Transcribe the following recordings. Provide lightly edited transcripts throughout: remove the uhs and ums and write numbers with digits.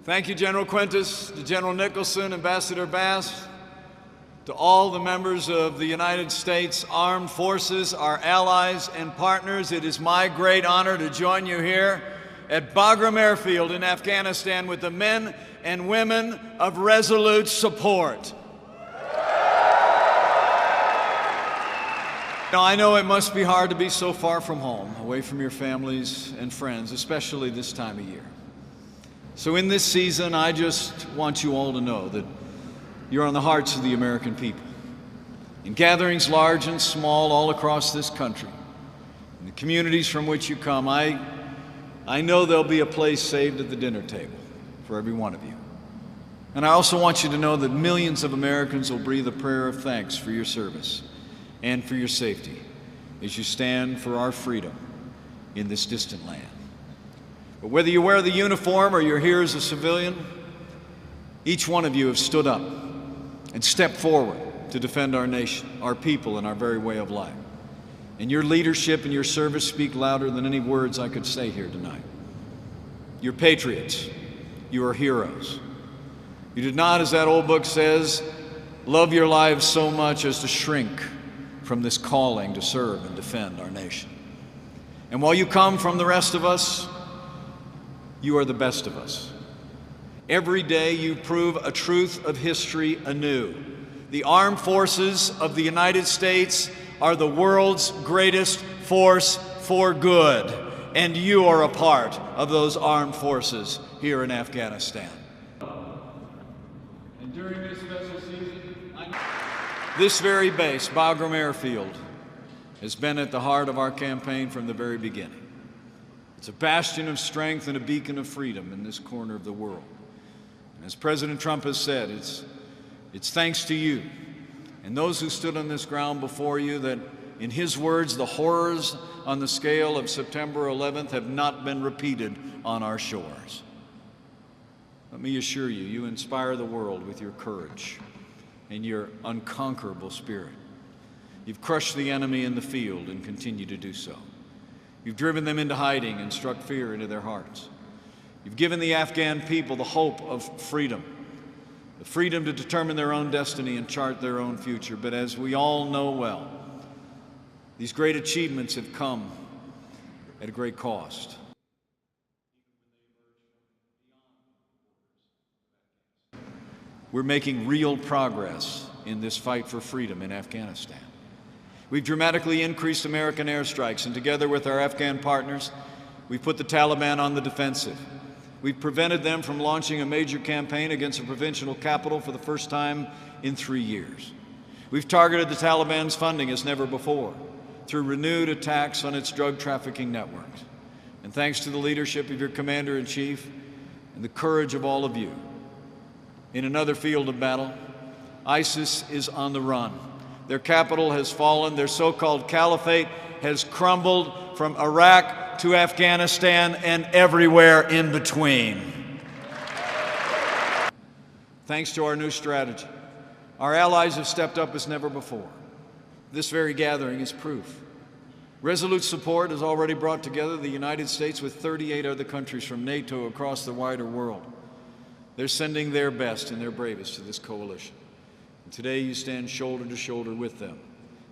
Thank you, General Quintus, to General Nicholson, Ambassador Bass, to all the members of the United States Armed Forces, our allies and partners. It is my great honor to join you here at Bagram Airfield in Afghanistan with the men and women of resolute support. Now, I know it must be hard to be so far from home, away from your families and friends, especially this time of year. So in this season, I just want you all to know that you're on the hearts of the American people. In gatherings large and small all across this country, in the communities from which you come, I know there'll be a place saved at the dinner table for every one of you. And I also want you to know that millions of Americans will breathe a prayer of thanks for your service and for your safety as you stand for our freedom in this distant land. But whether you wear the uniform or you're here as a civilian, each one of you have stood up and stepped forward to defend our nation, our people, and our very way of life. And your leadership and your service speak louder than any words I could say here tonight. You're patriots. You are heroes. You did not, as that old book says, love your lives so much as to shrink from this calling to serve and defend our nation. And while you come from the rest of us, you are the best of us. Every day you prove a truth of history anew. The armed forces of the United States are the world's greatest force for good, and you are a part of those armed forces here in Afghanistan. And during this special season, this very base, Bagram Airfield, has been at the heart of our campaign from the very beginning. It's a bastion of strength and a beacon of freedom in this corner of the world. And as President Trump has said, it's thanks to you and those who stood on this ground before you that, in his words, the horrors on the scale of September 11th have not been repeated on our shores. Let me assure you, you inspire the world with your courage and your unconquerable spirit. You've crushed the enemy in the field and continue to do so. You've driven them into hiding and struck fear into their hearts. You've given the Afghan people the hope of freedom, the freedom to determine their own destiny and chart their own future. But as we all know well, these great achievements have come at a great cost. We're making real progress in this fight for freedom in Afghanistan. We've dramatically increased American airstrikes, and together with our Afghan partners, we've put the Taliban on the defensive. We've prevented them from launching a major campaign against a provincial capital for the first time in 3 years. We've targeted the Taliban's funding as never before through renewed attacks on its drug trafficking networks. And thanks to the leadership of your Commander-in-Chief and the courage of all of you, in another field of battle, ISIS is on the run. Their capital has fallen. Their so-called caliphate has crumbled from Iraq to Afghanistan and everywhere in between. Thanks to our new strategy, our allies have stepped up as never before. This very gathering is proof. Resolute support has already brought together the United States with 38 other countries from NATO across the wider world. They're sending their best and their bravest to this coalition. And today you stand shoulder to shoulder with them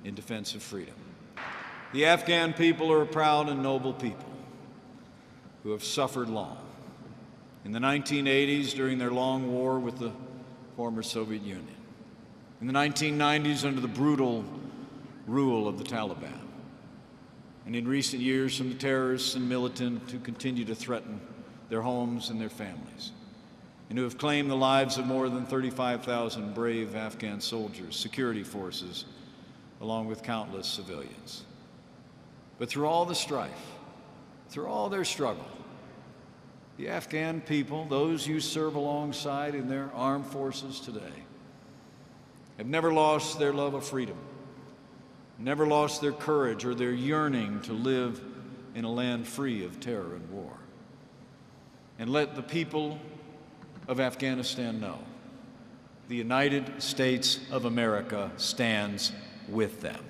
in defense of freedom. The Afghan people are a proud and noble people who have suffered long. In the 1980s, during their long war with the former Soviet Union. In the 1990s, under the brutal rule of the Taliban. And in recent years, from the terrorists and militant who continue to threaten their homes and their families, and who have claimed the lives of more than 35,000 brave Afghan soldiers, security forces, along with countless civilians. But through all the strife, through all their struggle, the Afghan people, those you serve alongside in their armed forces today, have never lost their love of freedom, never lost their courage or their yearning to live in a land free of terror and war. And let the people of Afghanistan know the United States of America stands with them.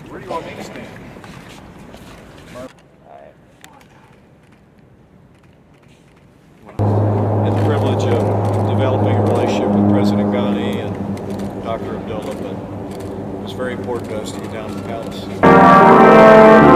Where do you want me to stand? Had the privilege of developing a relationship with President Ghani and Dr. Abdullah, but it was very important to us to get down to the palace.